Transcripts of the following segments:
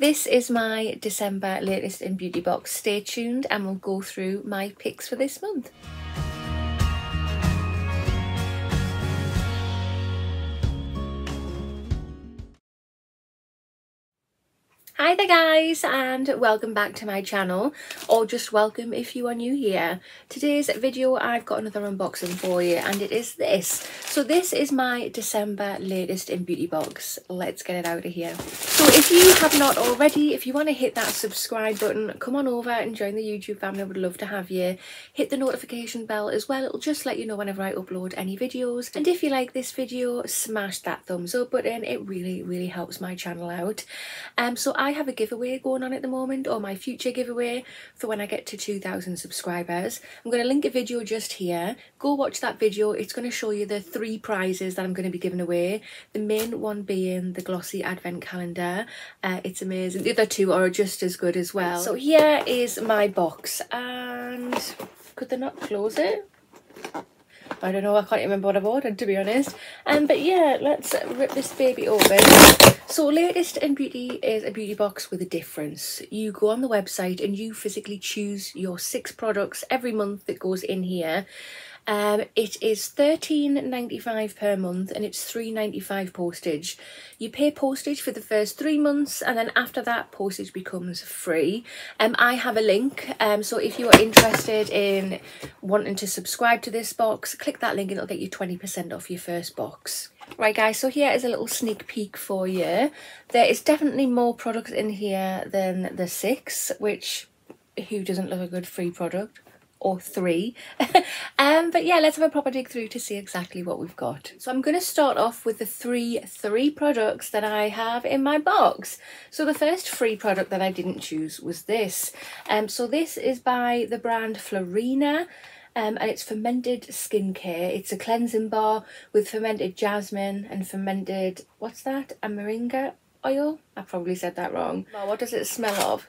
This is my December latest in beauty box. Stay tuned and we'll go through my picks for this month. Hi there guys, and welcome back to my channel, or just welcome if you are new here. Today's video I've got another unboxing for you, and it is this. So this is my December latest in beauty box. Let's get it out of here. So if you have not already, if you want to hit that subscribe button, come on over and join the YouTube family. I would love to have you. Hit the notification bell as well, it'll just let you know whenever I upload any videos. And if you like this video, smash that thumbs up button. It really helps my channel out. So I have a giveaway going on at the moment, or my future giveaway for when I get to 2,000 subscribers. I'm going to link a video just here. Go watch that video. It's going to show you the 3 prizes that I'm going to be giving away. The main one being the glossy advent calendar. It's amazing. The other 2 are just as good as well. So here is my box, and could they not close it? I don't know, I can't remember what I've ordered, to be honest. But yeah, let's rip this baby open. So latest in beauty is a beauty box with a difference. You go on the website and you physically choose your 6 products every month that goes in here. It is $13.95 per month, and it's $3.95 postage. You pay postage for the first 3 months, and then after that postage becomes free. I have a link, so if you are interested in wanting to subscribe to this box, click that link and it'll get you 20% off your first box. Right guys, so here is a little sneak peek for you. There is definitely more products in here than the 6, which who doesn't love a good free product? Or 3. But yeah, let's have a proper dig through to see exactly what we've got. So I'm going to start off with the three products that I have in my box. So the first free product that I didn't choose was this. So this is by the brand Florena. And it's fermented skincare. It's a cleansing bar with fermented jasmine and fermented, what's that? A moringa oil? I probably said that wrong. Now, what does it smell of?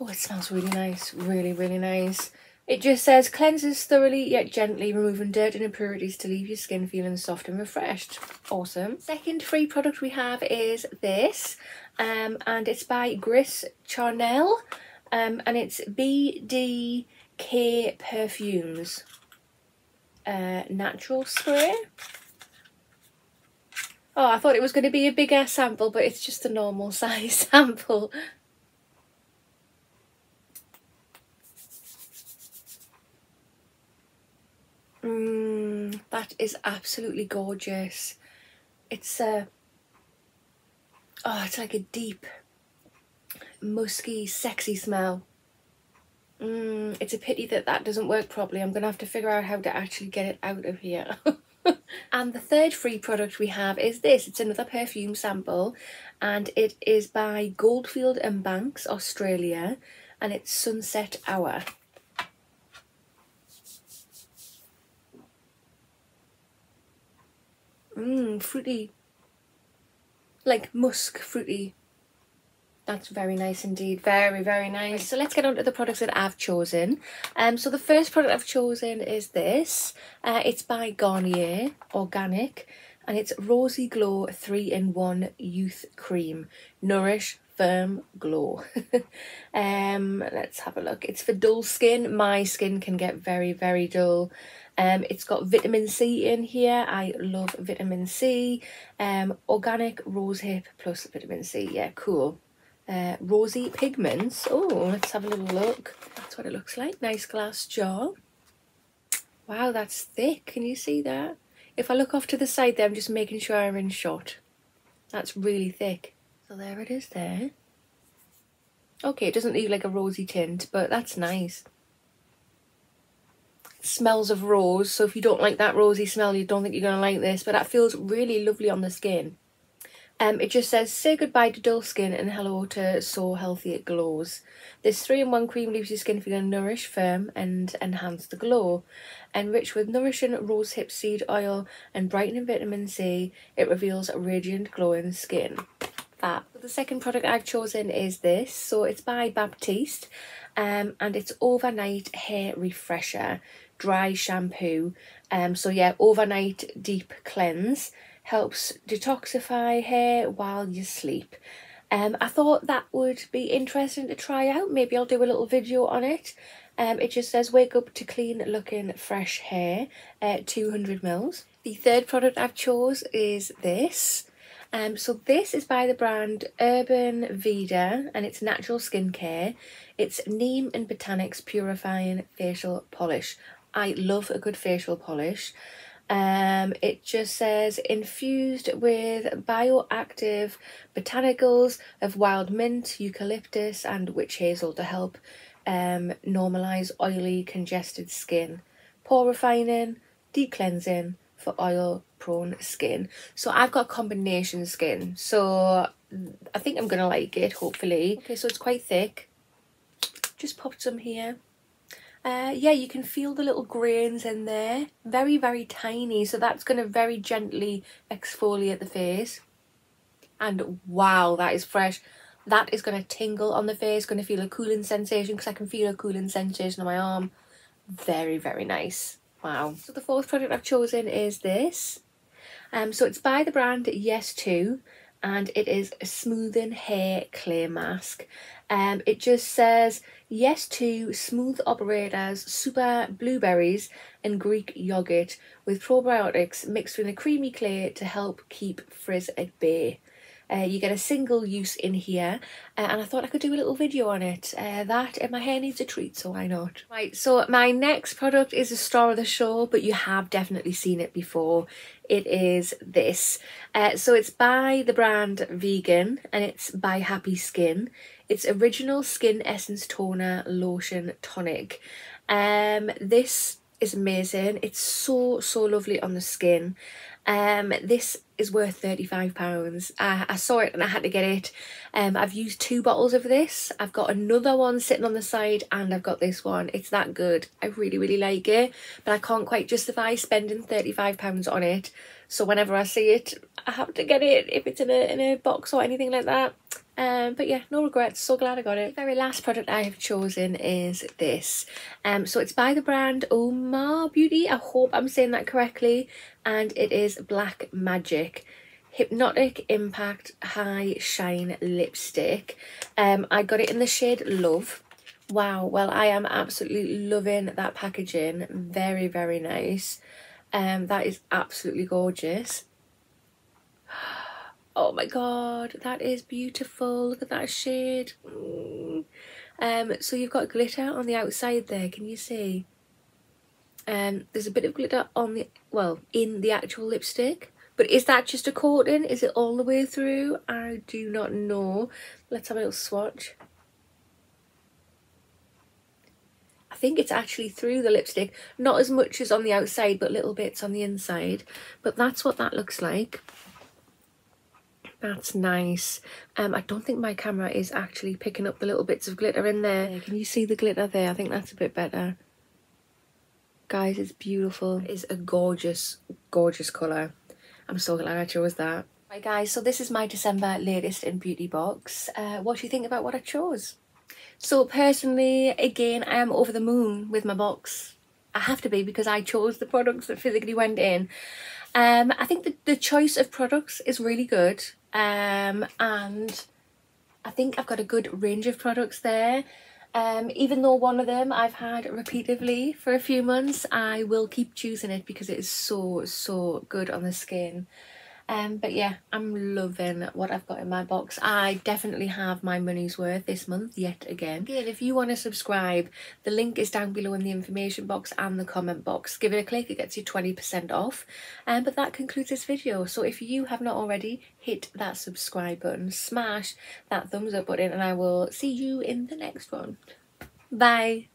Oh, it smells really nice, really nice. It just says cleanses thoroughly yet gently, removing dirt and impurities to leave your skin feeling soft and refreshed. Awesome. Second free product we have is this, and it's by Gris Charnel, and it's BDK Perfumes natural spray. Oh, I thought it was going to be a bigger sample, but it's just a normal size sample. That is absolutely gorgeous. It's it's like a deep, musky, sexy smell. It's a pity that that doesn't work properly. I'm gonna have to figure out how to actually get it out of here. And the third free product we have is this. It's another perfume sample, and it is by Goldfield and Banks, Australia, and it's Sunset Hour. Fruity, like musk fruity. That's very nice indeed, very nice. So let's get on to the products that I've chosen. So the first product I've chosen is this. It's by Garnier, organic, and it's Rosy Glow 3-in-1 Youth Cream. Nourish, firm, glow. Let's have a look. It's for dull skin. My skin can get very dull. It's got vitamin C in here. I love vitamin C. Organic rosehip plus vitamin C. Yeah, cool. Rosy pigments. Oh, let's have a little look. That's what it looks like. Nice glass jar. Wow, that's thick. Can you see that? If I look off to the side there, I'm just making sure I'm in shot. That's really thick. So there it is there. Okay, it doesn't leave like a rosy tint, but that's nice. Smells of rose, so if you don't like that rosy smell, you don't think you're going to like this, but that feels really lovely on the skin. It just says, say goodbye to dull skin and hello to so healthy it glows. This 3-in-1 cream leaves your skin feeling nourished, firm and enhance the glow. Enriched with nourishing rosehip seed oil and brightening vitamin C, it reveals radiant glowing skin. Fab. The second product I've chosen is this. So it's by Batiste, and it's Overnight Hair Refresher Dry Shampoo. So yeah, overnight deep cleanse. Helps detoxify hair while you sleep. I thought that would be interesting to try out. Maybe I'll do a little video on it. It just says wake up to clean looking fresh hair, 200 mils. The third product I've chose is this. So this is by the brand Urban Vida and it's natural skincare. It's neem and botanics purifying facial polish. I love a good facial polish. It just says infused with bioactive botanicals of wild mint, eucalyptus and witch hazel to help normalise oily congested skin, pore refining, deep cleansing for oil prone skin. So I've got combination skin, so I think I'm gonna like it, hopefully. Okay, so it's quite thick. Just popped some here. Yeah, you can feel the little grains in there, very very tiny, so that's going to very gently exfoliate the face. And wow, that is fresh. That is going to tingle on the face, going to feel a cooling sensation, because I can feel a cooling sensation on my arm. Very very nice. Wow. So the fourth product I've chosen is this. So it's by the brand Yes To, and it is a smoothing hair clay mask. It just says yes to smooth operators, super blueberries and Greek yogurt with probiotics mixed with a creamy clay to help keep frizz at bay. You get a single use in here, and I thought I could do a little video on it. That and my hair needs a treat, so why not? Right, so my next product is a star of the show, but you have definitely seen it before. It is this. So it's by the brand Vegan and it's by Happy Skin. It's original skin essence toner lotion tonic. This is amazing. It's so lovely on the skin. This is worth £35. I saw it and I had to get it. I've used 2 bottles of this. I've got another one sitting on the side and I've got this one. It's that good. I really like it, but I can't quite justify spending £35 on it. So whenever I see it, I have to get it if it's in a box or anything like that. But yeah, no regrets, so glad I got it. The very last product I have chosen is this. So it's by the brand Omar Beauty, I hope I'm saying that correctly, and it is Black Magic Hypnotic Impact High Shine Lipstick. I got it in the shade Love. Wow, well I am absolutely loving that packaging, very nice. That is absolutely gorgeous. Oh my god, that is beautiful. Look at that shade. So you've got glitter on the outside there, can you see? There's a bit of glitter on the, well, in the actual lipstick. But is that just a coating? Is it all the way through? I do not know. Let's have a little swatch. I think it's actually through the lipstick. Not as much as on the outside, but little bits on the inside. But that's what that looks like. That's nice. I don't think my camera is actually picking up the little bits of glitter in there. Can you see the glitter there? I think that's a bit better. Guys, it's beautiful. It is a gorgeous colour. I'm so glad I chose that. Right guys, so this is my December latest in beauty box. What do you think about what I chose? So personally, again, I am over the moon with my box. I have to be, because I chose the products that physically went in. I think the choice of products is really good. And I think I've got a good range of products there. Even though one of them I've had repeatedly for a few months, I will keep choosing it because it is so good on the skin. But yeah, I'm loving what I've got in my box. I definitely have my money's worth this month yet again. Again, if you want to subscribe, the link is down below in the information box and the comment box. Give it a click, it gets you 20% off. But that concludes this video. So if you have not already, hit that subscribe button, smash that thumbs up button, and I will see you in the next one. Bye.